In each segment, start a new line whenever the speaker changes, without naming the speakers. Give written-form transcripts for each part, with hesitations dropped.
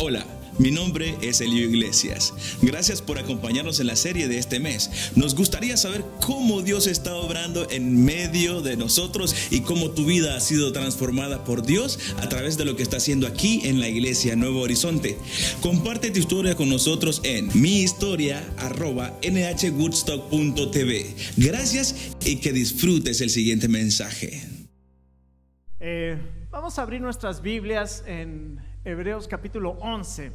Hola, mi nombre es Elio Iglesias. Gracias por acompañarnos en la serie de este mes. Nos gustaría saber cómo Dios está obrando en medio de nosotros y cómo tu vida ha sido transformada por Dios a través de lo que está haciendo aquí en la Iglesia Nuevo Horizonte. Comparte tu historia con nosotros en mihistoria@nhwoodstock.tv. Gracias y que disfrutes el siguiente mensaje.
Vamos a abrir nuestras Biblias en Hebreos capítulo 11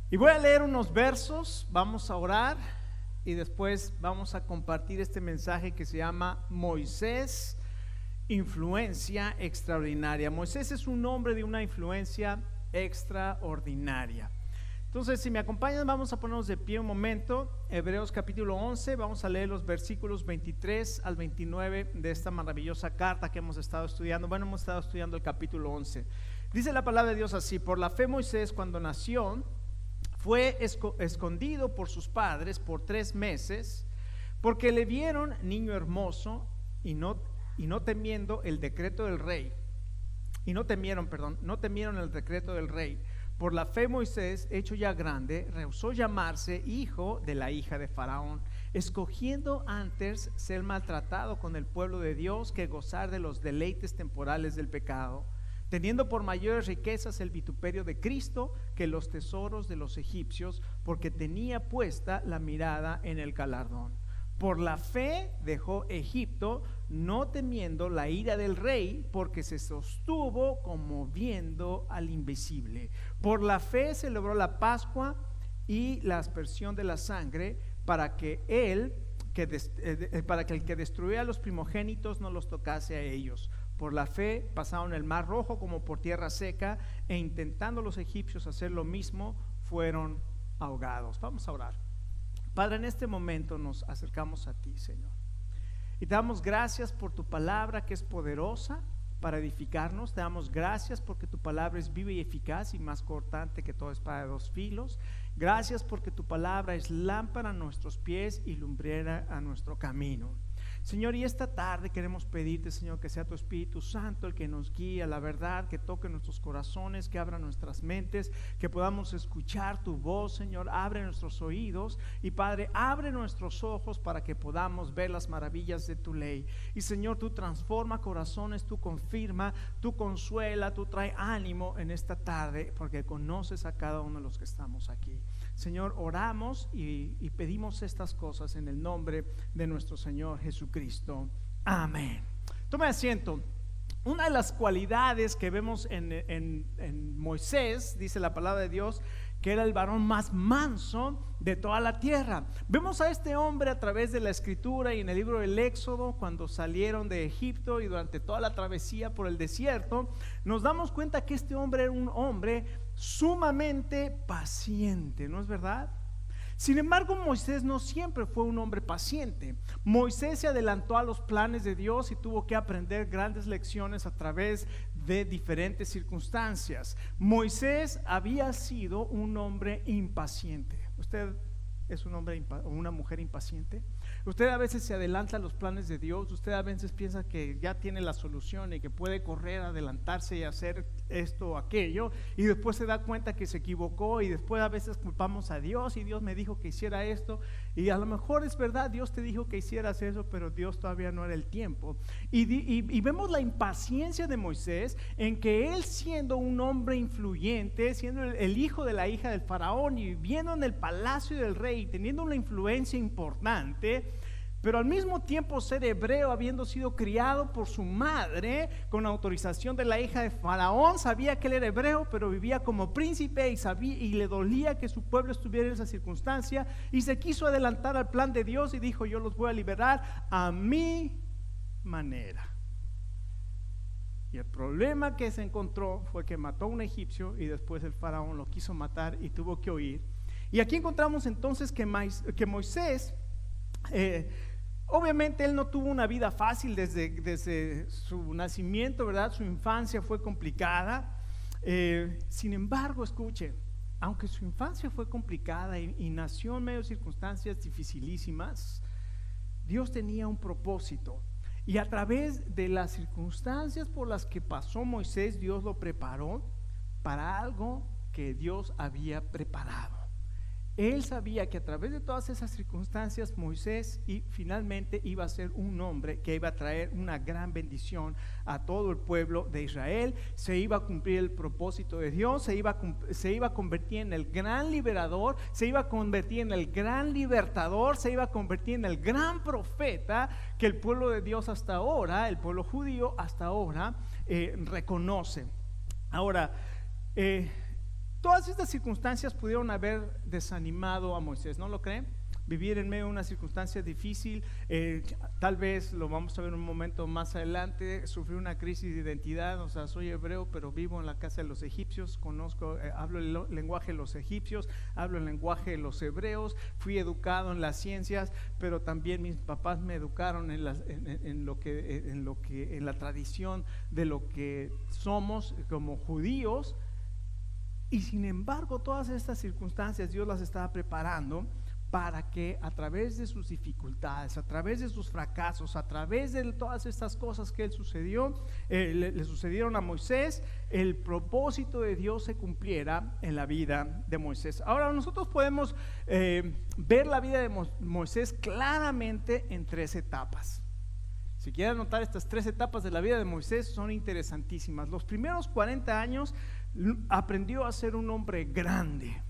y voy a leer unos versos, vamos a orar y después vamos a compartir este mensaje que se llama Moisés, influencia extraordinaria. Moisés es un hombre de una influencia extraordinaria. Entonces, si me acompañan, vamos a ponernos de pie un momento. Hebreos capítulo 11, vamos a leer los versículos 23 al 29 de esta maravillosa carta que hemos estado estudiando. Bueno, hemos estado estudiando el capítulo 11. Dice la palabra de Dios así: por la fe Moisés, cuando nació, fue escondido por sus padres por 3 meses, porque le vieron niño hermoso y no temiendo el decreto del rey. No temieron el decreto del rey. Por la fe Moisés, hecho ya grande, rehusó llamarse hijo de la hija de Faraón, escogiendo antes ser maltratado con el pueblo de Dios que gozar de los deleites temporales del pecado, teniendo por mayores riquezas el vituperio de Cristo que los tesoros de los egipcios, porque tenía puesta la mirada en el galardón. Por la fe dejó Egipto, no temiendo la ira del rey, porque se sostuvo como viendo al invisible. Por la fe celebró la Pascua y la aspersión de la sangre, para que el que destruía a los primogénitos no los tocase a ellos. Por la fe pasaron el mar rojo como por tierra seca, e intentando los egipcios hacer lo mismo, fueron ahogados. Vamos a orar. Padre, en este momento nos acercamos a ti, Señor, y te damos gracias por tu palabra que es poderosa para edificarnos. Te damos gracias porque tu palabra es viva y eficaz y más cortante que toda espada de 2 filos. Gracias porque tu palabra es lámpara a nuestros pies y lumbrera a nuestro camino. Señor, y esta tarde queremos pedirte, Señor, que sea tu Espíritu Santo el que nos guíe a la verdad, que toque nuestros corazones, que abra nuestras mentes, que podamos escuchar tu voz, Señor. Abre nuestros oídos y, Padre, abre nuestros ojos para que podamos ver las maravillas de tu ley. Y, Señor, tú transforma corazones, tú confirma, tú consuela, tú trae ánimo en esta tarde, porque conoces a cada uno de los que estamos aquí. Señor, oramos y pedimos estas cosas en el nombre de nuestro Señor Jesucristo. Amén. Tome asiento. Una de las cualidades que vemos en Moisés, dice la palabra de Dios, que era el varón más manso de toda la tierra. Vemos a este hombre a través de la escritura y en el libro del Éxodo, cuando salieron de Egipto y durante toda la travesía por el desierto, nos damos cuenta que este hombre era un hombre sumamente paciente, ¿no es verdad? Sin embargo, Moisés no siempre fue un hombre paciente. Moisés se adelantó a los planes de Dios y tuvo que aprender grandes lecciones a través de diferentes circunstancias. Moisés había sido un hombre impaciente. ¿Usted es un hombre o una mujer impaciente? Usted a veces se adelanta a los planes de Dios. Usted a veces piensa que ya tiene la solución y que puede correr, adelantarse y hacer esto o aquello, y después se da cuenta que se equivocó, y después a veces culpamos a Dios, y Dios me dijo que hiciera esto, y a lo mejor es verdad, Dios te dijo que hicieras eso, pero Dios todavía no era el tiempo. Y vemos la impaciencia de Moisés en que él, siendo un hombre influyente, siendo el hijo de la hija del faraón y viviendo en el palacio del rey, teniendo una influencia importante, pero al mismo tiempo ser hebreo, habiendo sido criado por su madre con autorización de la hija de Faraón, sabía que él era hebreo, pero vivía como príncipe y le dolía que su pueblo estuviera en esa circunstancia, y se quiso adelantar al plan de Dios y dijo: yo los voy a liberar a mi manera. Y el problema que se encontró fue que mató a un egipcio, y después el faraón lo quiso matar y tuvo que huir. Y aquí encontramos entonces que Moisés, obviamente él no tuvo una vida fácil desde su nacimiento, ¿verdad? Su infancia fue complicada. Sin embargo, escuche, aunque su infancia fue complicada y nació en medio de circunstancias dificilísimas, Dios tenía un propósito. Y a través de las circunstancias por las que pasó Moisés, Dios lo preparó para algo que Dios había preparado. Él sabía que a través de todas esas circunstancias Moisés finalmente iba a ser un hombre que iba a traer una gran bendición a todo el pueblo de Israel. Se iba a cumplir el propósito de Dios, se iba a convertir en el gran liberador, se iba a convertir en el gran libertador, se iba a convertir en el gran profeta que el pueblo de Dios hasta ahora, el pueblo judío hasta ahora reconoce. Ahora, todas estas circunstancias pudieron haber desanimado a Moisés, ¿no lo creen? Vivir en medio de una circunstancia difícil, tal vez lo vamos a ver un momento más adelante, sufrir una crisis de identidad. O sea, soy hebreo pero vivo en la casa de los egipcios, hablo el lenguaje de los egipcios, hablo el lenguaje de los hebreos, fui educado en las ciencias, pero también mis papás me educaron en la tradición de lo que somos como judíos. Y sin embargo, todas estas circunstancias Dios las estaba preparando para que a través de sus dificultades, a través de sus fracasos, a través de todas estas cosas que le sucedieron a Moisés, el propósito de Dios se cumpliera en la vida de Moisés. Ahora nosotros podemos ver la vida de Moisés claramente en 3 etapas. Si quieren notar, estas 3 etapas de la vida de Moisés son interesantísimas. Los primeros 40 años aprendió a ser un hombre grande,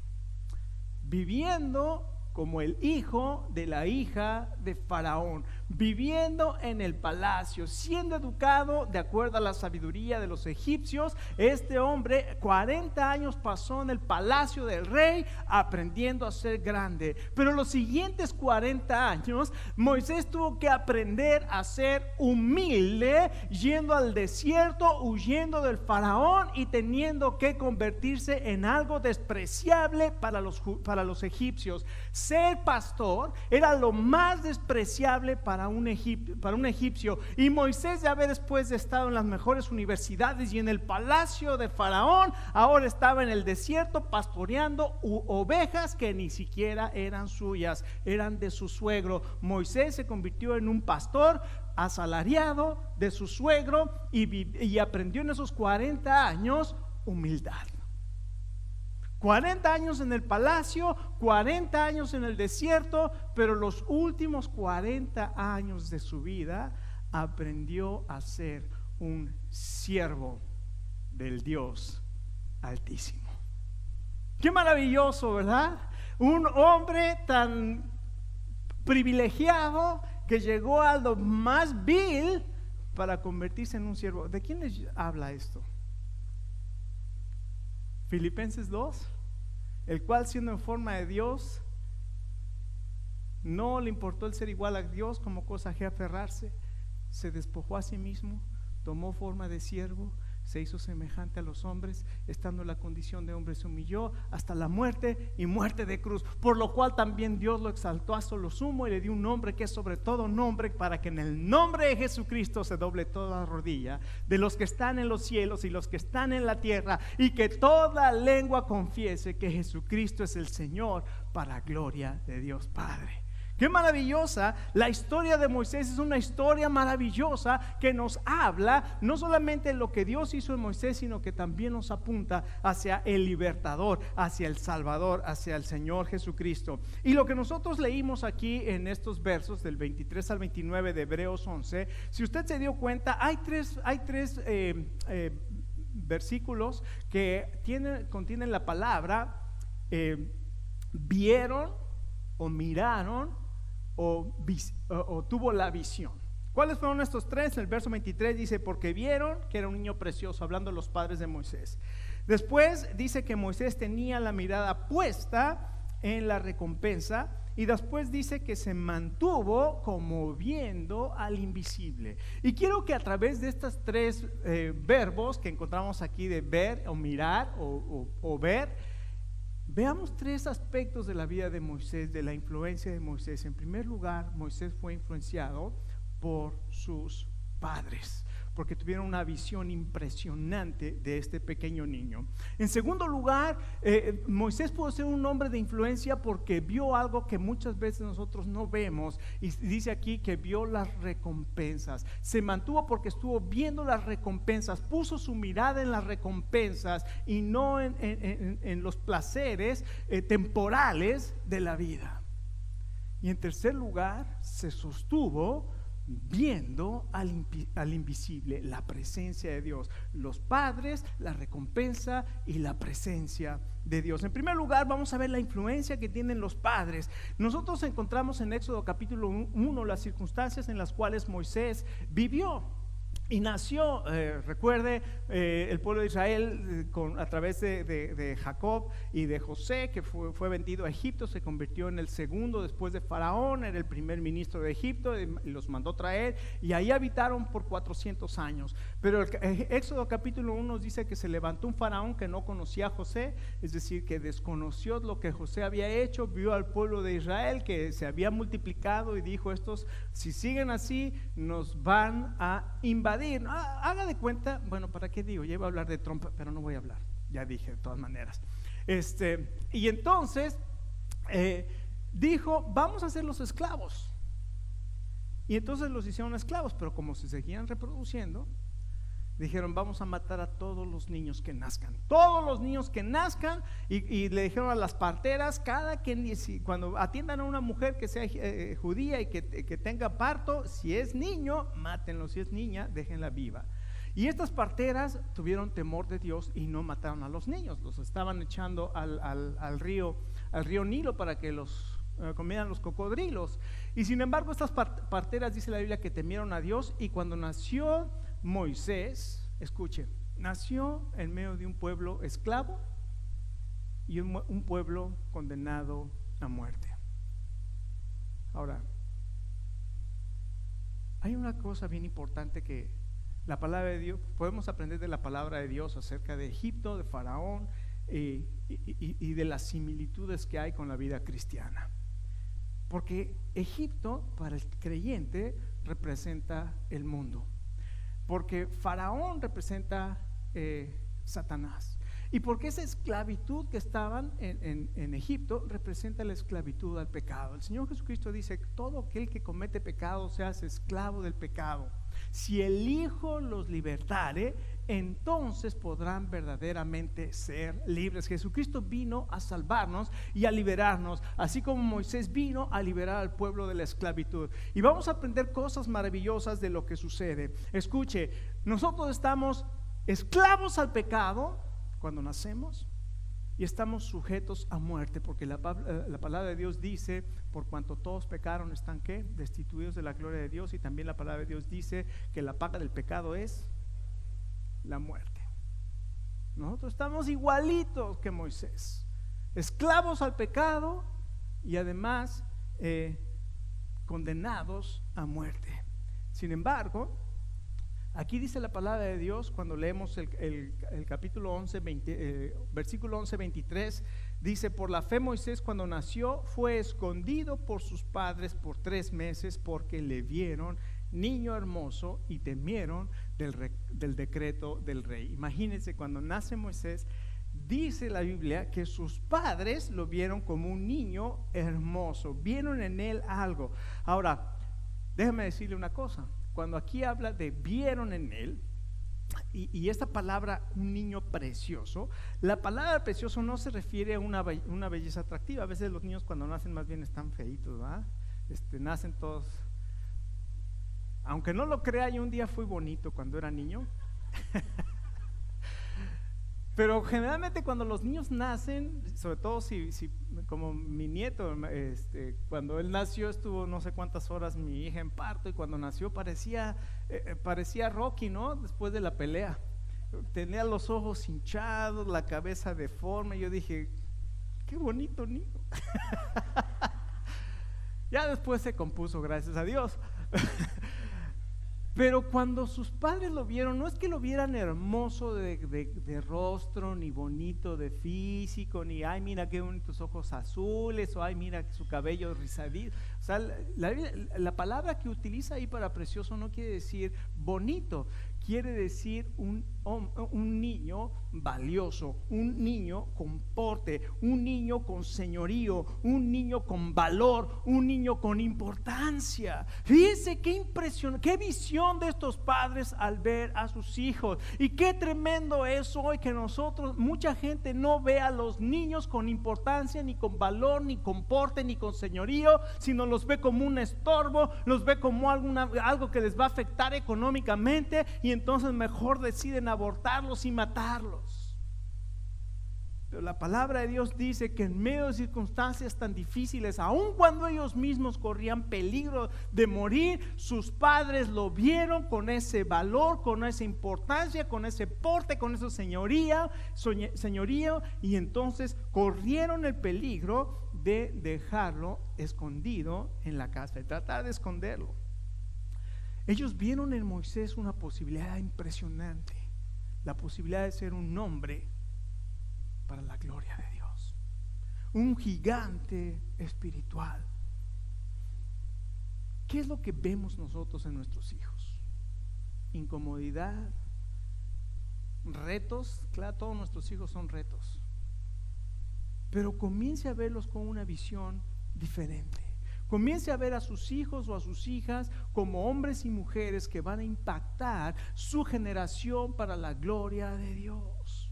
viviendo como el hijo de la hija de Faraón, viviendo en el palacio, siendo educado de acuerdo a la sabiduría de los egipcios. Este hombre 40 años pasó en el palacio del rey aprendiendo a ser grande. Pero los siguientes 40 años Moisés tuvo que aprender a ser humilde, yendo al desierto, huyendo del Faraón y teniendo que convertirse en algo despreciable para los egipcios. Ser pastor era lo más despreciable para un egipcio. Y Moisés, ya después de estar en las mejores universidades y en el palacio de Faraón, ahora estaba en el desierto pastoreando ovejas que ni siquiera eran suyas, eran de su suegro. Moisés se convirtió en un pastor asalariado de su suegro y aprendió en esos 40 años humildad. 40 años en el palacio, 40 años en el desierto, pero los últimos 40 años de su vida aprendió a ser un siervo del Dios Altísimo. Qué maravilloso, ¿verdad? Un hombre tan privilegiado que llegó a lo más vil para convertirse en un siervo. ¿De quién les habla esto? Filipenses 2, el cual siendo en forma de Dios, no le importó el ser igual a Dios como cosa que aferrarse, se despojó a sí mismo, tomó forma de siervo, se hizo semejante a los hombres, estando en la condición de hombre se humilló hasta la muerte y muerte de cruz, por lo cual también Dios lo exaltó hasta lo sumo y le dio un nombre que es sobre todo nombre, para que en el nombre de Jesucristo se doble toda rodilla de los que están en los cielos y los que están en la tierra, y que toda lengua confiese que Jesucristo es el Señor, para gloria de Dios Padre. Qué maravillosa. La historia de Moisés es una historia maravillosa que nos habla no solamente de lo que Dios hizo en Moisés, sino que también nos apunta hacia el libertador, hacia el Salvador, hacia el Señor Jesucristo. Y lo que nosotros leímos aquí en estos versos del 23 al 29 de Hebreos 11, si usted se dio cuenta, hay tres versículos que contienen la palabra vieron o miraron o tuvo la visión. ¿Cuáles fueron estos 3? El verso 23 dice: porque vieron que era un niño precioso, hablando de los padres de Moisés. Después dice que Moisés tenía la mirada puesta en la recompensa, y después dice que se mantuvo como viendo al invisible. Y quiero que a través de estos 3 verbos que encontramos aquí, de ver o mirar o ver, veamos 3 aspectos de la vida de Moisés, de la influencia de Moisés. En primer lugar, Moisés fue influenciado por sus padres, porque tuvieron una visión impresionante de este pequeño niño. En segundo lugar, Moisés pudo ser un hombre de influencia porque vio algo que muchas veces nosotros no vemos, y dice aquí que vio las recompensas. Se mantuvo porque estuvo viendo las recompensas, puso su mirada en las recompensas y no en los placeres temporales de la vida. Y en tercer lugar, se sostuvo viendo al invisible, la presencia de Dios, los padres, la recompensa y la presencia de Dios. En primer lugar, vamos a ver la influencia que tienen los padres. Nosotros encontramos en Éxodo capítulo 1 las circunstancias en las cuales Moisés vivió y nació. Recuerde, el pueblo de Israel a través de Jacob y de José, que fue vendido a Egipto, se convirtió en el segundo después de Faraón, era el primer ministro de Egipto, y los mandó traer, y ahí habitaron por 400 años. Pero el Éxodo capítulo 1 nos dice que se levantó un faraón que no conocía a José, es decir, que desconoció lo que José había hecho, vio al pueblo de Israel que se había multiplicado y dijo: estos, si siguen así, nos van a invadir. Haga de cuenta, bueno, ¿para qué digo? Ya iba a hablar de Trump, pero no voy a hablar, ya dije de todas maneras. Y entonces dijo: vamos a hacer los esclavos. Y entonces los hicieron esclavos, pero como se seguían reproduciendo, dijeron: vamos a matar a todos los niños que nazcan. Todos los niños que nazcan, y le dijeron a las parteras: cuando atiendan a una mujer que sea judía y que tenga parto, si es niño, mátenlo; si es niña, déjenla viva. Y estas parteras tuvieron temor de Dios y no mataron a los niños. Los estaban echando al río Nilo para que los comieran los cocodrilos. Y sin embargo, estas parteras, dice la Biblia, que temieron a Dios. Y cuando nació Moisés, escuchen, nació en medio de un pueblo esclavo y un pueblo condenado a muerte. Ahora, hay una cosa bien importante que la palabra de Dios, podemos aprender de la palabra de Dios acerca de Egipto, de Faraón y de las similitudes que hay con la vida cristiana. Porque Egipto, para el creyente, representa el mundo. Porque Faraón representa Satanás. Y porque esa esclavitud que estaban en Egipto representa la esclavitud al pecado. El Señor Jesucristo dice: todo aquel que comete pecado se hace esclavo del pecado. Si el Hijo los libertare, entonces podrán verdaderamente ser libres. Jesucristo vino a salvarnos y a liberarnos, así como Moisés vino a liberar al pueblo de la esclavitud. Y vamos a aprender cosas maravillosas de lo que sucede. Escuche, nosotros estamos esclavos al pecado cuando nacemos y estamos sujetos a muerte, porque la palabra de Dios dice: por cuanto todos pecaron, están ¿qué? Destituidos de la gloria de Dios. Y también la palabra de Dios dice que la paga del pecado es la muerte. Nosotros estamos igualitos que Moisés, esclavos al pecado y además condenados a muerte. Sin embargo, aquí dice la palabra de Dios, cuando leemos el capítulo 11, versículo 11, 23, dice: por la fe Moisés, cuando nació, fue escondido por sus padres por 3 meses, porque le vieron niño hermoso y temieron del decreto del rey. Imagínense, cuando nace Moisés, dice la Biblia que sus padres lo vieron como un niño hermoso, vieron en él algo. Ahora, déjame decirle una cosa. Cuando aquí habla de vieron en él, y esta palabra, un niño precioso, la palabra precioso no se refiere a una belleza atractiva. A veces los niños cuando nacen más bien están feitos, ¿verdad? Nacen todos. Aunque no lo crea, yo un día fui bonito cuando era niño. Pero generalmente cuando los niños nacen, sobre todo si como mi nieto, cuando él nació estuvo no sé cuántas horas mi hija en parto, y cuando nació parecía Rocky, ¿no? Después de la pelea, tenía los ojos hinchados, la cabeza deforme. Yo dije: qué bonito niño. Ya después se compuso, gracias a Dios. Pero cuando sus padres lo vieron, no es que lo vieran hermoso de rostro, ni bonito de físico, ni ay, mira qué bonitos ojos azules, o ay, mira su cabello rizadito. O sea, la palabra que utiliza ahí para precioso no quiere decir bonito, quiere decir un niño valioso, un niño con porte, un niño con señorío, un niño con valor, un niño con importancia. Fíjense qué impresión, qué visión de estos padres al ver a sus hijos. Y qué tremendo es hoy que nosotros, mucha gente no ve a los niños con importancia, ni con valor, ni con porte, ni con señorío, sino los ve como un estorbo, los ve como algo que les va a afectar económicamente, y entonces mejor deciden abortarlos y matarlos. Pero la palabra de Dios dice que en medio de circunstancias tan difíciles, aun cuando ellos mismos corrían peligro de morir, sus padres lo vieron con ese valor, con esa importancia, con ese porte, con ese señorío, y entonces corrieron el peligro de dejarlo escondido en la casa, de tratar de esconderlo. Ellos vieron en Moisés una posibilidad impresionante, la posibilidad de ser un hombre para la gloria de Dios, un gigante espiritual. ¿Qué es lo que vemos nosotros en nuestros hijos? Incomodidad, retos. Claro, todos nuestros hijos son retos, pero comience a verlos con una visión diferente. Comience a ver a sus hijos o a sus hijas como hombres y mujeres que van a impactar su generación para la gloria de Dios.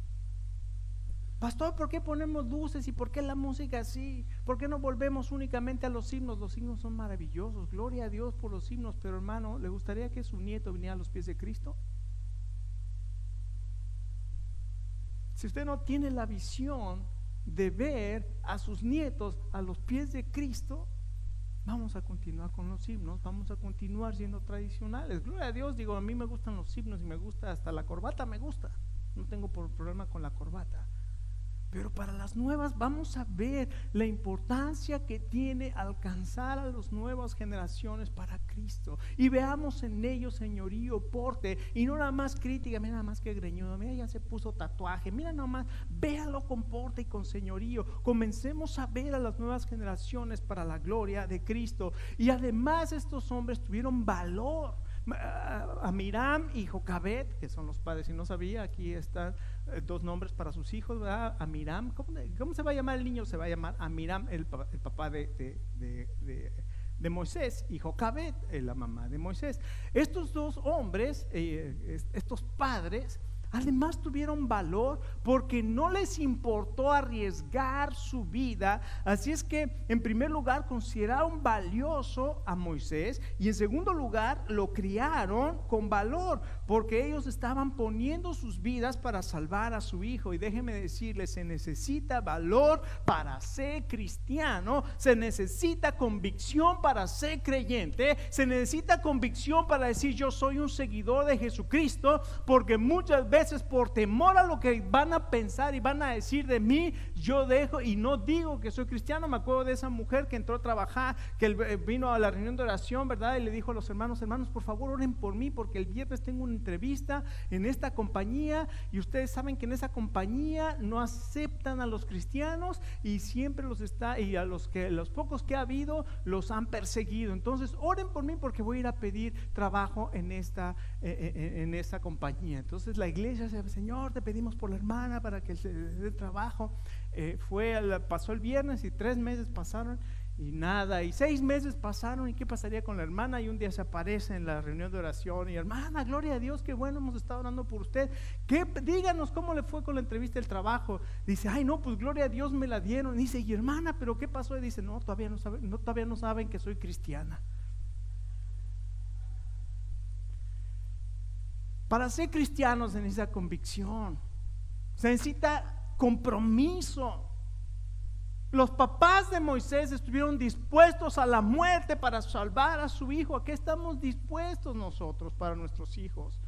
Pastor, ¿por qué ponemos luces y por qué la música así? ¿Por qué no volvemos únicamente a los himnos? Los himnos son maravillosos, gloria a Dios por los himnos, pero hermano, ¿le gustaría que su nieto viniera a los pies de Cristo? Si usted no tiene la visión de ver a sus nietos a los pies de Cristo, vamos a continuar con los himnos, vamos a continuar siendo tradicionales. Gloria a Dios, digo, a mí me gustan los himnos y me gusta hasta la corbata, me gusta, no tengo problema con la corbata. Pero para las nuevas vamos a ver la importancia que tiene alcanzar a las nuevas generaciones para Cristo. Y veamos en ellos señorío, porte, y no nada más crítica, mira nada más que greñudo, mira ya se puso tatuaje, mira nada más, véalo con porte y con señorío. Comencemos a ver a las nuevas generaciones para la gloria de Cristo. Y además estos hombres tuvieron valor. Amiram y Jocabed, que son los padres, si no sabía, aquí están dos nombres para sus hijos, ¿verdad? Amiram, ¿cómo se va a llamar el niño? Se va a llamar Amiram, el papá de Moisés, y Jocabed, la mamá de Moisés. Estos dos hombres, estos padres, además tuvieron valor porque no les importó arriesgar su vida. Así es que en primer lugar consideraron valioso a Moisés, y en segundo lugar lo criaron con valor porque ellos estaban poniendo sus vidas para salvar a su hijo. Y déjenme decirles, se necesita valor para ser cristiano, se necesita convicción para ser creyente, se necesita convicción para decir yo soy un seguidor de Jesucristo, porque muchas veces por temor a lo que van a pensar y van a decir de mí, yo dejo y no digo que soy cristiano. Me acuerdo de esa mujer que entró a trabajar, que vino a la reunión de oración, ¿verdad? Y le dijo a los hermanos, por favor oren por mí porque el viernes tengo una entrevista en esta compañía, y ustedes saben que en esa compañía no aceptan a los cristianos y siempre y a los pocos que ha habido los han perseguido. Entonces oren por mí porque voy a ir a pedir trabajo en esta compañía. Entonces la iglesia dice, Señor, te pedimos por la hermana para que se dé trabajo. Pasó el viernes y 3 meses pasaron y nada, y 6 meses pasaron, y qué pasaría con la hermana. Y un día se aparece en la reunión de oración y hermana, gloria a Dios, qué bueno, hemos estado orando por usted, díganos cómo le fue con la entrevista del trabajo. Dice, ay no, pues gloria a Dios me la dieron. Y dice, y hermana, pero qué pasó. Y dice, todavía no saben que soy cristiana. Para ser cristiano se necesita convicción, se necesita compromiso. Los papás de Moisés estuvieron dispuestos a la muerte para salvar a su hijo. ¿A qué estamos dispuestos nosotros para nuestros hijos?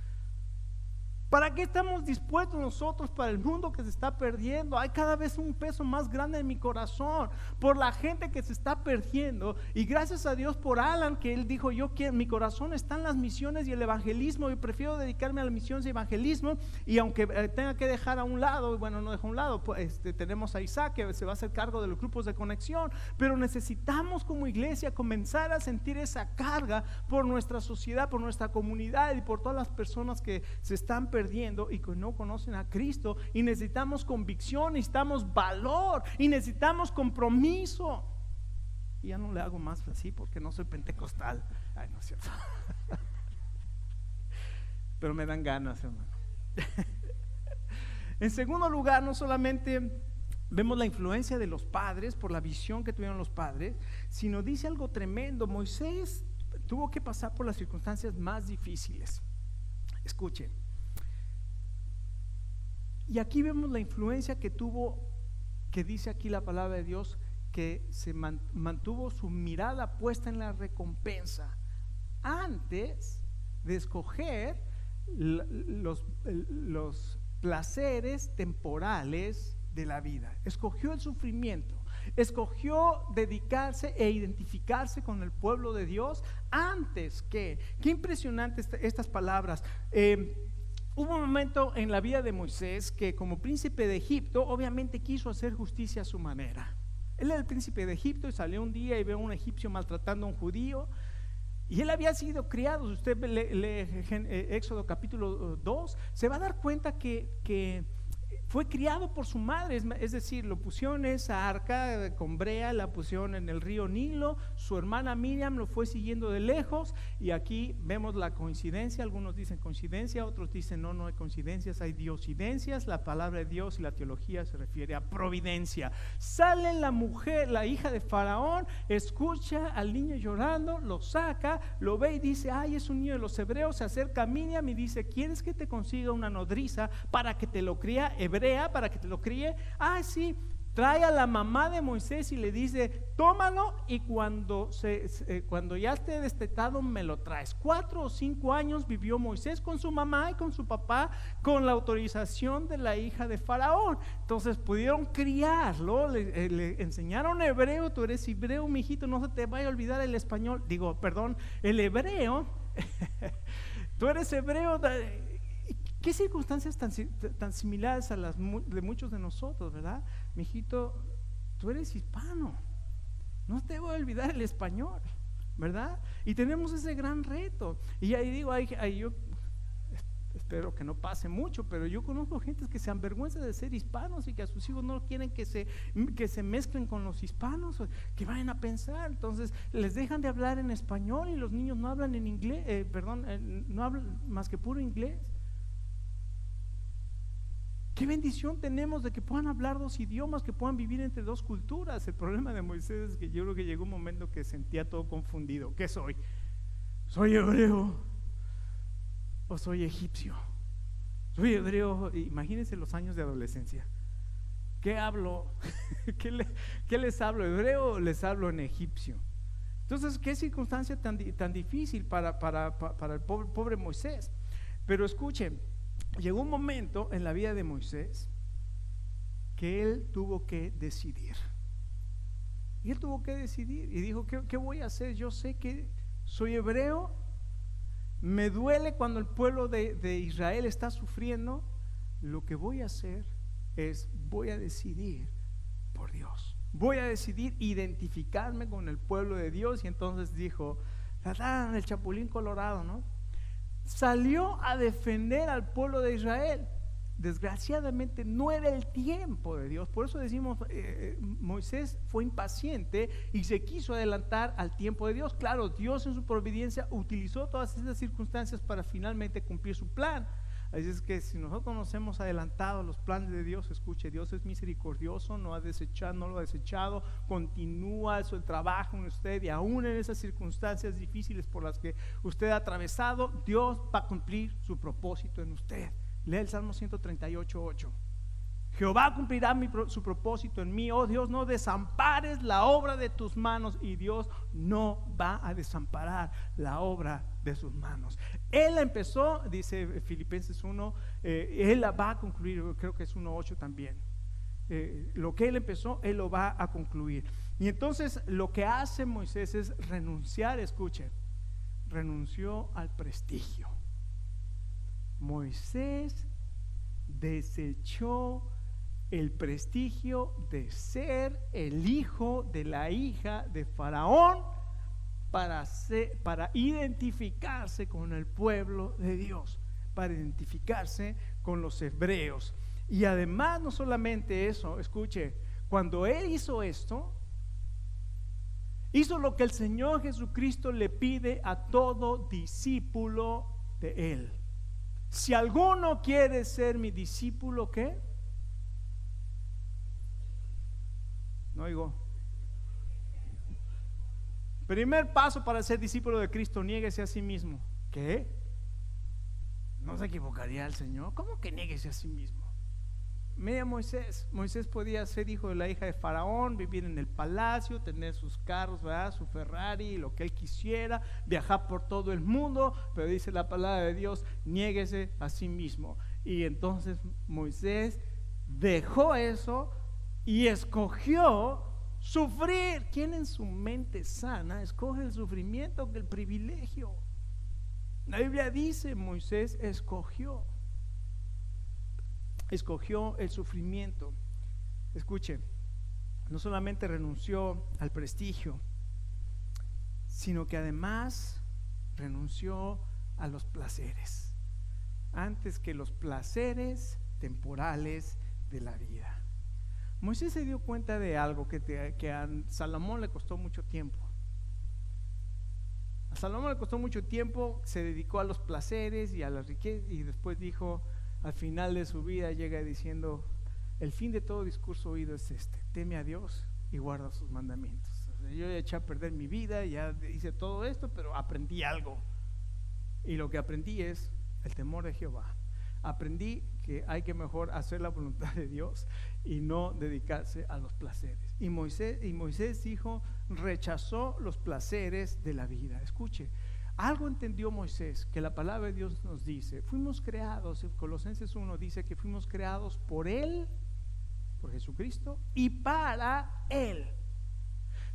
¿Para qué estamos dispuestos nosotros para el mundo que se está perdiendo? Hay cada vez un peso más grande en mi corazón por la gente que se está perdiendo. Y gracias a Dios por Alan, que él dijo, mi corazón está en las misiones y el evangelismo, y prefiero dedicarme a las misiones y evangelismo. Y aunque tenga que dejar a un lado, bueno, no dejo a un lado, pues, tenemos a Isaac que se va a hacer cargo de los grupos de conexión, pero necesitamos como iglesia comenzar a sentir esa carga por nuestra sociedad, por nuestra comunidad y por todas las personas que se están perdiendo y que no conocen a Cristo. Y necesitamos convicción, necesitamos valor y necesitamos compromiso. Y ya no le hago más así porque no soy pentecostal. Ay, no es cierto. Pero me dan ganas, hermano. En segundo lugar, no solamente vemos la influencia de los padres por la visión que tuvieron los padres, sino dice algo tremendo. Moisés tuvo que pasar por las circunstancias más difíciles. Escuchen. Y aquí vemos la influencia que tuvo, que dice aquí la palabra de Dios, que se mantuvo su mirada puesta en la recompensa antes de escoger los placeres temporales de la vida. Escogió el sufrimiento, escogió dedicarse e identificarse con el pueblo de Dios antes que, qué impresionante estas palabras. Hubo un momento en la vida de Moisés que como príncipe de Egipto obviamente quiso hacer justicia a su manera. Él era el príncipe de Egipto y salió un día y ve a un egipcio maltratando a un judío, y él había sido criado. Si usted lee Éxodo capítulo 2, se va a dar cuenta que fue criado por su madre, es decir, lo pusieron en esa arca con brea, la pusieron en el río Nilo, su hermana Miriam lo fue siguiendo de lejos, y aquí vemos la coincidencia. Algunos dicen coincidencia, otros dicen no hay coincidencias, hay diosidencias. La palabra de Dios y la teología se refiere a providencia. Sale la mujer, la hija de Faraón, escucha al niño llorando, lo saca, lo ve y dice, ay, es un niño de los hebreos. Se acerca a Miriam y dice, ¿quieres que te consiga una nodriza para que te lo críe hebrea, para que te lo críe? Ah, sí. Trae a la mamá de Moisés y le dice, tómalo, y cuando ya esté destetado me lo traes. 4 o 5 años vivió Moisés con su mamá y con su papá, con la autorización de la hija de Faraón. Entonces pudieron criarlo, le enseñaron hebreo. Tú eres hebreo, mijito, no se te vaya a olvidar el español, el hebreo. Tú eres hebreo. ¿Qué circunstancias tan similares a las de muchos de nosotros, verdad? Mijito, tú eres hispano, no te voy a olvidar el español, ¿verdad? Y tenemos ese gran reto. Y ahí digo, yo espero que no pase mucho, pero yo conozco gente que se avergüenza de ser hispanos y que a sus hijos no quieren que se mezclen con los hispanos, que vayan a pensar. Entonces les dejan de hablar en español y los niños no hablan en inglés, no hablan más que puro inglés. Qué bendición tenemos de que puedan hablar 2 idiomas, que puedan vivir entre 2 culturas. El problema de Moisés es que yo creo que llegó un momento que sentía todo confundido. ¿Qué soy? ¿Soy hebreo o soy egipcio? Soy hebreo. Imagínense los años de adolescencia. ¿Qué hablo? ¿Qué les hablo? ¿Hebreo o les hablo en egipcio? Entonces, qué circunstancia tan difícil para el pobre Moisés. Pero escuchen, llegó un momento en la vida de Moisés que él tuvo que decidir. Y él tuvo que decidir y dijo, ¿qué voy a hacer? Yo sé que soy hebreo, me duele cuando el pueblo de Israel está sufriendo. Lo que voy a hacer es, voy a decidir por Dios. Voy a decidir identificarme con el pueblo de Dios. Y entonces dijo, el chapulín colorado, ¿no? Salió a defender al pueblo de Israel. Desgraciadamente no era el tiempo de Dios. Por eso decimos, Moisés fue impaciente y se quiso adelantar al tiempo de Dios. Claro, Dios en su providencia utilizó todas esas circunstancias para finalmente cumplir su plan. Así es que si nosotros nos hemos adelantado a los planes de Dios, escuche, Dios es misericordioso, no lo ha desechado, continúa el trabajo en usted, y aún en esas circunstancias difíciles por las que usted ha atravesado, Dios va a cumplir su propósito en usted. Lea el Salmo 138:8. Jehová cumplirá su propósito en mí. Oh Dios, no desampares la obra de tus manos. Y Dios no va a desamparar la obra de sus manos. Él empezó, dice Filipenses 1, Él la va a concluir. Creo que es 1:8 también. Lo que Él empezó, Él lo va a concluir. Y entonces lo que hace Moisés es renunciar. Escuche, renunció al prestigio. Moisés desechó el prestigio de ser el hijo de la hija de Faraón para identificarse con el pueblo de Dios, para identificarse con los hebreos. Y además no solamente eso, escuche, cuando él hizo esto, hizo lo que el Señor Jesucristo le pide a todo discípulo de él. Si alguno quiere ser mi discípulo, ¿qué? No oigo. Primer paso para ser discípulo de Cristo: niéguese a sí mismo. ¿Qué? ¿No se equivocaría el Señor? ¿Cómo que niéguese a sí mismo? Mira Moisés podía ser hijo de la hija de Faraón, vivir en el palacio, tener sus carros, ¿verdad? Su Ferrari, lo que él quisiera, viajar por todo el mundo, pero dice la palabra de Dios: niéguese a sí mismo. Y entonces Moisés dejó eso y escogió sufrir. ¿Quién en su mente sana escoge el sufrimiento que el privilegio? La Biblia dice: Moisés escogió el sufrimiento. Escuche, no solamente renunció al prestigio, sino que además renunció a los placeres, antes que los placeres temporales de la vida. Moisés se dio cuenta de algo que a Salomón le costó mucho tiempo. A Salomón le costó mucho tiempo, se dedicó a los placeres y a las riquezas, y después dijo, al final de su vida llega diciendo: el fin de todo discurso oído es este: teme a Dios y guarda sus mandamientos. O sea, yo ya eché a perder mi vida, ya hice todo esto, pero aprendí algo, y lo que aprendí es el temor de Jehová. Aprendí que hay que mejor hacer la voluntad de Dios y no dedicarse a los placeres. Y Moisés dijo, rechazó los placeres de la vida. Escuche, algo entendió Moisés, que la palabra de Dios nos dice: fuimos creados, Colosenses 1 dice que fuimos creados por Él, por Jesucristo, y para Él.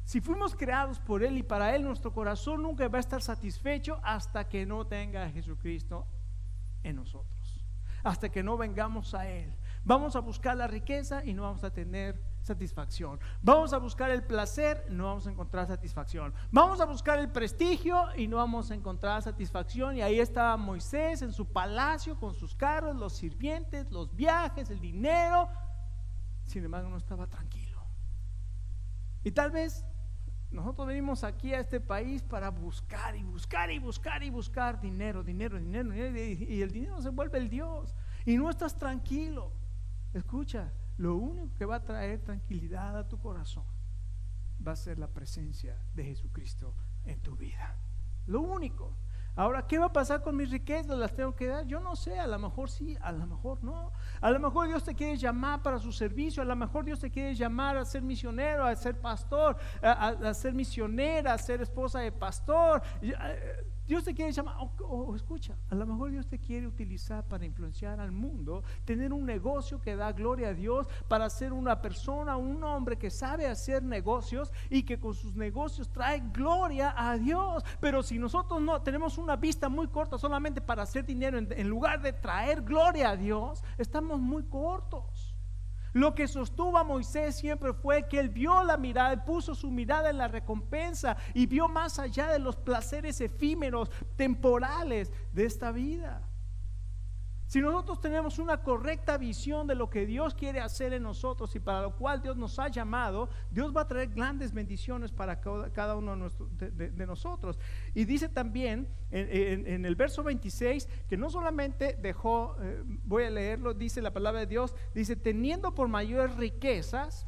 Si fuimos creados por Él y para Él, nuestro corazón nunca va a estar satisfecho hasta que no tenga a Jesucristo en nosotros, hasta que no vengamos a Él. Vamos a buscar la riqueza y no vamos a tener satisfacción. Vamos a buscar el placer, no vamos a encontrar satisfacción. Vamos a buscar el prestigio y no vamos a encontrar satisfacción. Y ahí estaba Moisés en su palacio con sus carros, los sirvientes, los viajes, el dinero. Sin embargo, no estaba tranquilo. Y tal vez nosotros venimos aquí a este país para buscar y buscar y buscar y buscar dinero, y el dinero se vuelve el Dios y no estás tranquilo. Escucha, lo único que va a traer tranquilidad a tu corazón va a ser la presencia de Jesucristo en tu vida. Lo único. Ahora, ¿qué va a pasar con mis riquezas? ¿Las tengo que dar? Yo no sé, a lo mejor sí, a lo mejor no. A lo mejor Dios te quiere llamar para su servicio, a lo mejor Dios te quiere llamar a ser misionero, a ser pastor, a ser misionera, a ser esposa de pastor. Dios te quiere llamar, o escucha, a lo mejor Dios te quiere utilizar para influenciar al mundo, tener un negocio que da gloria a Dios, para ser una persona, un hombre que sabe hacer negocios y que con sus negocios trae gloria a Dios. Pero si nosotros no tenemos una vista muy corta solamente para hacer dinero en lugar de traer gloria a Dios, estamos muy cortos. Lo que sostuvo a Moisés siempre fue que él vio la mirada, él puso su mirada en la recompensa y vio más allá de los placeres efímeros, temporales de esta vida. Si nosotros tenemos una correcta visión de lo que Dios quiere hacer en nosotros y para lo cual Dios nos ha llamado, Dios va a traer grandes bendiciones para cada uno de nosotros. Y dice también en el verso 26 que no solamente dejó, voy a leerlo, dice la palabra de Dios, dice: teniendo por mayores riquezas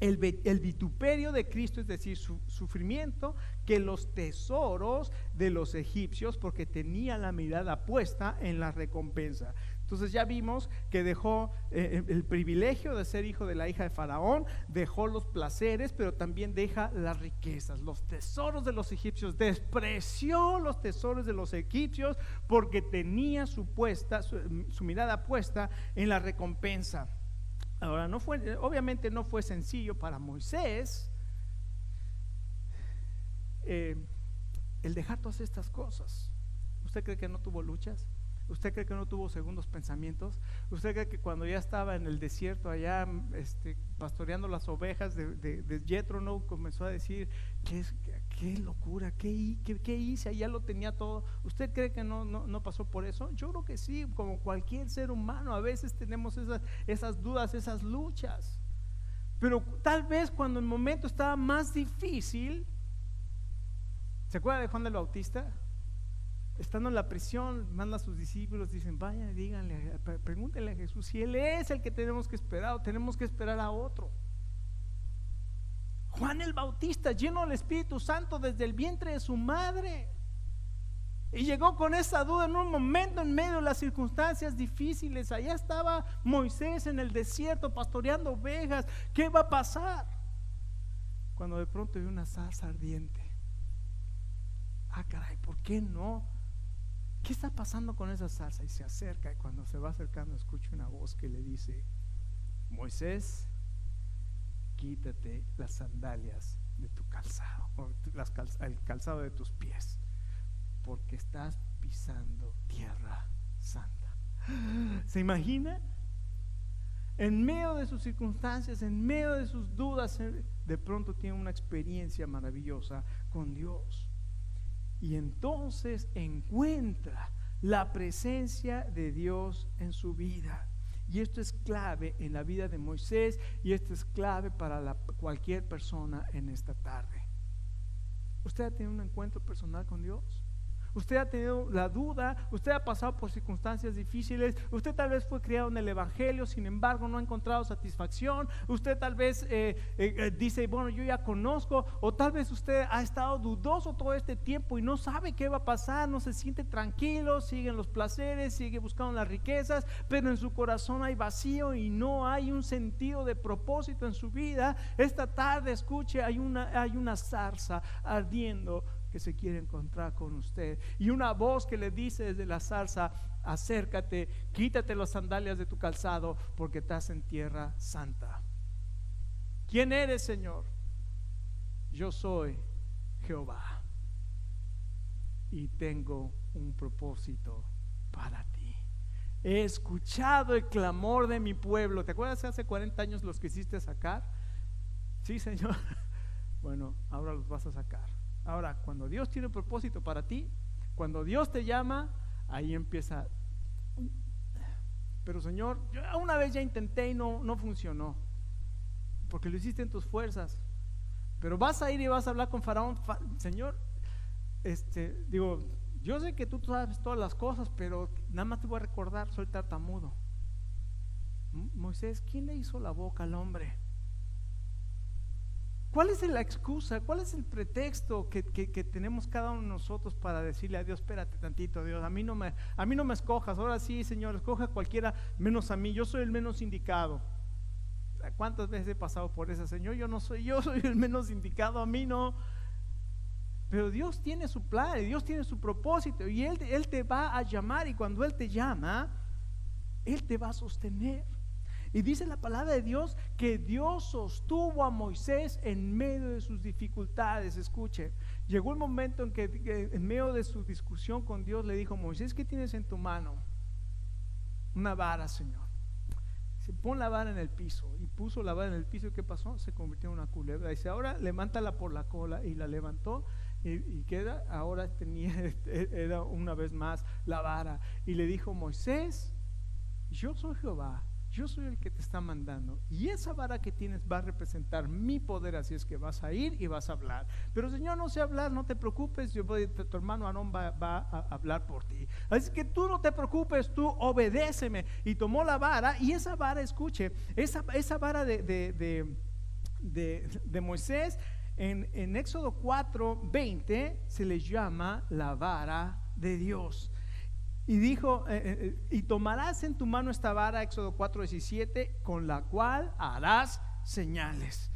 el vituperio de Cristo, es decir, su sufrimiento, que los tesoros de los egipcios, porque tenía la mirada puesta en la recompensa. Entonces ya vimos que dejó el privilegio de ser hijo de la hija de Faraón, dejó los placeres, pero también deja las riquezas, los tesoros de los egipcios. Despreció los tesoros de los egipcios porque tenía su mirada puesta en la recompensa. Ahora, obviamente no fue sencillo para Moisés el dejar todas estas cosas. ¿Usted cree que no tuvo luchas? ¿Usted cree que no tuvo segundos pensamientos? ¿Usted cree que cuando ya estaba en el desierto allá pastoreando las ovejas de Jethro, no comenzó a decir qué locura, qué hice? Allá lo tenía todo. ¿Usted cree que no pasó por eso? Yo creo que sí, como cualquier ser humano, a veces tenemos esas dudas, esas luchas. Pero tal vez cuando el momento estaba más difícil, ¿se acuerda de Juan el Bautista? Estando en la prisión, manda a sus discípulos, dicen, vayan, díganle, pregúntenle a Jesús si Él es el que tenemos que esperar o tenemos que esperar a otro. Juan el Bautista, lleno del Espíritu Santo desde el vientre de su madre, y llegó con esa duda en un momento en medio de las circunstancias difíciles. Allá estaba Moisés en el desierto pastoreando ovejas. ¿Qué va a pasar? Cuando de pronto vio una zarza ardiente. Ah, caray, ¿por qué no? ¿Qué está pasando con esa zarza? Y se acerca, y cuando se va acercando escucha una voz que le dice, Moisés, quítate las sandalias de tu calzado, el calzado de tus pies, porque estás pisando tierra santa. ¿Se imagina? En medio de sus circunstancias, en medio de sus dudas, de pronto tiene una experiencia maravillosa con Dios. Y entonces encuentra la presencia de Dios en su vida. Y esto es clave en la vida de Moisés, y esto es clave para cualquier persona en esta tarde. ¿Usted ha tenido un encuentro personal con Dios? Usted ha tenido la duda, usted ha pasado por circunstancias difíciles, usted tal vez fue criado en el Evangelio, sin embargo no ha encontrado satisfacción. Usted tal vez dice, bueno, yo ya conozco, o tal vez usted ha estado dudoso todo este tiempo y no sabe qué va a pasar, no se siente tranquilo, sigue en los placeres, sigue buscando las riquezas, pero en su corazón hay vacío y no hay un sentido de propósito en su vida. Esta tarde, escuche, hay una zarza ardiendo que se quiere encontrar con usted, y una voz que le dice desde la zarza, acércate, quítate las sandalias de tu calzado, porque estás en tierra santa. ¿Quién eres, Señor? Yo soy Jehová y tengo un propósito para ti. He escuchado el clamor de mi pueblo. ¿Te acuerdas hace 40 años los quisiste sacar? Sí, Señor. Bueno, ahora los vas a sacar. Ahora, cuando Dios tiene un propósito para ti, cuando Dios te llama, ahí empieza. Pero Señor, yo una vez ya intenté y no funcionó, porque lo hiciste en tus fuerzas. Pero vas a ir y vas a hablar con Faraón. Señor, yo sé que tú sabes todas las cosas, pero nada más te voy a recordar, soy tartamudo. Moisés, ¿quién le hizo la boca al hombre? ¿Cuál es la excusa? ¿Cuál es el pretexto que tenemos cada uno de nosotros para decirle a Dios, espérate tantito, Dios, a mí no me escojas, ahora sí, Señor, escoja a cualquiera menos a mí, yo soy el menos indicado? ¿Cuántas veces he pasado por esa? Señor, yo soy el menos indicado, a mí no. Pero Dios tiene su plan, Dios tiene su propósito, y Él te va a llamar, y cuando Él te llama, Él te va a sostener. Y dice la palabra de Dios que Dios sostuvo a Moisés en medio de sus dificultades. Escuche, llegó el momento en que en medio de su discusión con Dios le dijo, Moisés, ¿qué tienes en tu mano? Una vara, Señor. Dice, pon la vara en el piso. Y puso la vara en el piso, ¿y qué pasó? Se convirtió en una culebra. Dice, ahora levántala por la cola. Y la levantó, y queda, ahora era una vez más la vara. Y le dijo, Moisés, yo soy Jehová, yo soy el que te está mandando, y esa vara que tienes va a representar mi poder, así es que vas a ir y vas a hablar. Pero Señor, no sé hablar, no te preocupes, tu hermano Aarón va a hablar por ti. Así que tú no te preocupes, tú obedéceme. Y tomó la vara, y esa vara, escuche, esa vara de Moisés en Éxodo 4:20 se le llama la vara de Dios. Y dijo, y tomarás en tu mano esta vara, Éxodo 4:17, con la cual harás señales.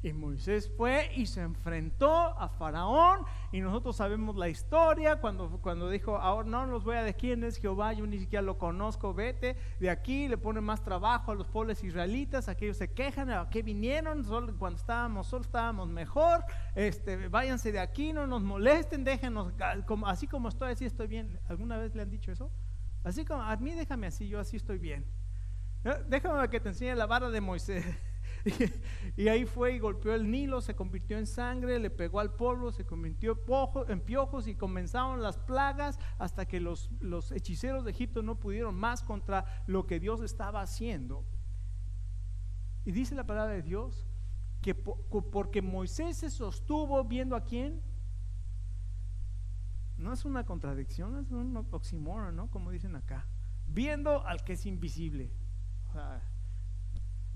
Y Moisés fue y se enfrentó a Faraón, y nosotros sabemos la historia cuando dijo: ahora no los voy a decir quién es Jehová, yo ni siquiera lo conozco, vete de aquí. Le pone más trabajo a los pueblos israelitas, aquellos se quejan: ¿a qué vinieron? Cuando solo estábamos mejor, váyanse de aquí, no nos molesten, déjenos así como estoy, así estoy bien. ¿Alguna vez le han dicho eso? Así como a mí déjame así, yo así estoy bien. Déjame que te enseñe la vara de Moisés. Y ahí fue y golpeó el Nilo, se convirtió en sangre, le pegó al pueblo, se convirtió en piojos, y comenzaron las plagas hasta que los hechiceros de Egipto no pudieron más contra lo que Dios estaba haciendo. Y dice la palabra de Dios que porque Moisés se sostuvo viendo ¿a quién? No es una contradicción, es un oxímoron, ¿no? Como dicen acá, viendo al que es invisible. O sea,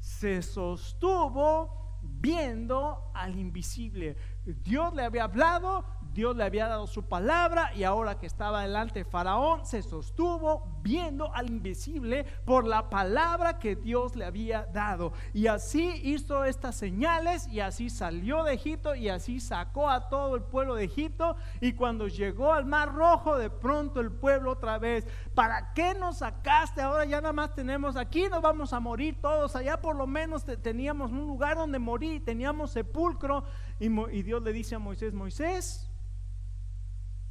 se sostuvo viendo al invisible. Dios le había hablado, Dios le había dado su palabra, y ahora que estaba delante de Faraón, se sostuvo viendo al invisible por la palabra que Dios le había dado. Y así hizo estas señales, y así salió de Egipto, y así sacó a todo el pueblo de Egipto. Y cuando llegó al Mar Rojo, de pronto el pueblo otra vez: ¿para qué nos sacaste? Ahora ya nada más tenemos aquí, nos vamos a morir todos. Allá por lo menos teníamos un lugar donde morir, teníamos sepulcro. Y Dios le dice a Moisés: Moisés,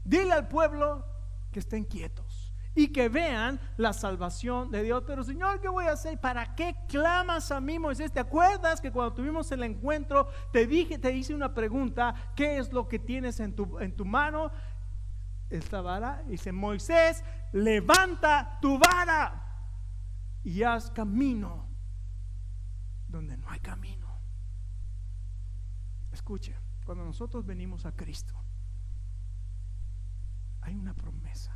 dile al pueblo que estén quietos y que vean la salvación de Dios. Pero Señor, ¿qué voy a hacer? ¿Para qué clamas a mí, Moisés? ¿Te acuerdas que cuando tuvimos el encuentro te hice una pregunta? ¿Qué es lo que tienes en tu mano? Esta vara. Dice: Moisés, levanta tu vara y haz camino donde no hay camino. Escuche, cuando nosotros venimos a Cristo, hay una promesa: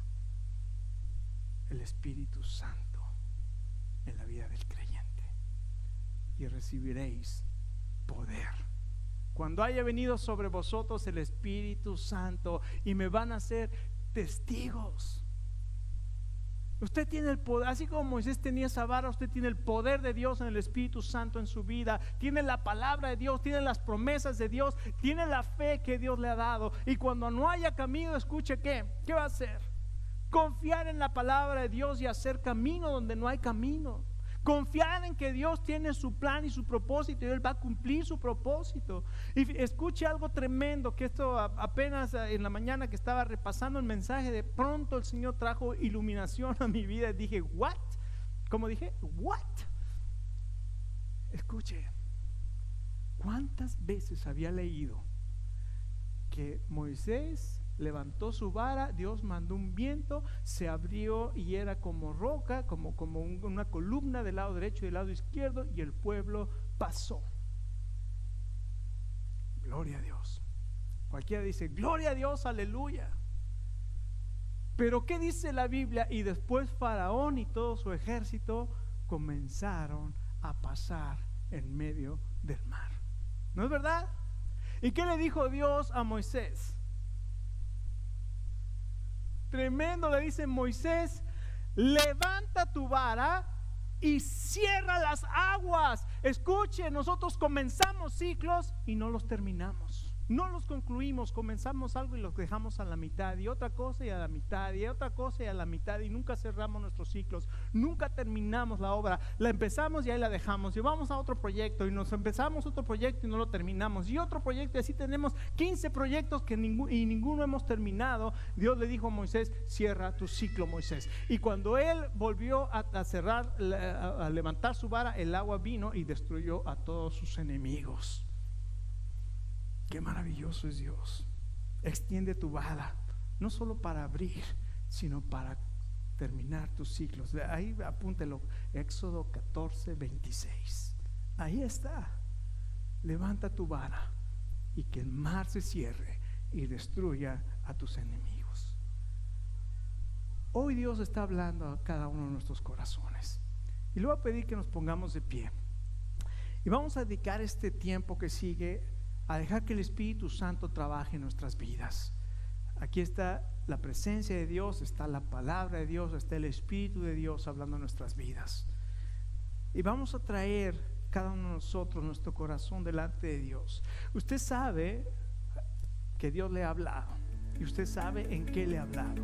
el Espíritu Santo en la vida del creyente, y recibiréis poder cuando haya venido sobre vosotros el Espíritu Santo, y me van a ser testigos. Usted tiene el poder, así como Moisés tenía esa vara, usted tiene el poder de Dios en el Espíritu Santo en su vida, tiene la palabra de Dios, tiene las promesas de Dios, tiene la fe que Dios le ha dado. Y cuando no haya camino, escuche, ¿qué va a hacer? Confiar en la palabra de Dios y hacer camino donde no hay camino. Confiar en que Dios tiene su plan y su propósito, y Él va a cumplir su propósito. Y escuche algo tremendo, que esto apenas en la mañana que estaba repasando el mensaje, de pronto el Señor trajo iluminación a mi vida, y dije: ¿what? ¿Cómo dije? ¿what? Escuche, ¿cuántas veces había leído que Moisés levantó su vara, Dios mandó un viento, se abrió y era como roca, como una columna del lado derecho y del lado izquierdo, y el pueblo pasó? Gloria a Dios. Cualquiera dice: gloria a Dios, aleluya. Pero ¿qué dice la Biblia? Y después Faraón y todo su ejército comenzaron a pasar en medio del mar. ¿No es verdad? ¿Y qué le dijo Dios a Moisés? Tremendo, le dice: Moisés, levanta tu vara y cierra las aguas. Escuche, nosotros comenzamos ciclos y no los terminamos, no los concluimos. Comenzamos algo y los dejamos a la mitad, y otra cosa y a la mitad, y otra cosa y a la mitad, y nunca cerramos nuestros ciclos, nunca terminamos la obra. La empezamos y ahí la dejamos, y vamos a otro proyecto, y nos empezamos otro proyecto y no lo terminamos, y otro proyecto, y así tenemos 15 proyectos que ninguno hemos terminado. Dios le dijo a Moisés: cierra tu ciclo, Moisés. Y cuando él volvió a cerrar, a levantar su vara, el agua vino y destruyó a todos sus enemigos. Qué maravilloso es Dios. Extiende tu vara, no solo para abrir, sino para terminar tus ciclos. Ahí apúntelo, Éxodo 14:26. Ahí está. Levanta tu vara y que el mar se cierre y destruya a tus enemigos. Hoy Dios está hablando a cada uno de nuestros corazones, y le voy a pedir que nos pongamos de pie, y vamos a dedicar este tiempo que sigue a dejar que el Espíritu Santo trabaje en nuestras vidas. Aquí está la presencia de Dios, está la palabra de Dios, está el Espíritu de Dios hablando en nuestras vidas. Y vamos a traer cada uno de nosotros nuestro corazón delante de Dios. Usted sabe que Dios le ha hablado y usted sabe en qué le ha hablado.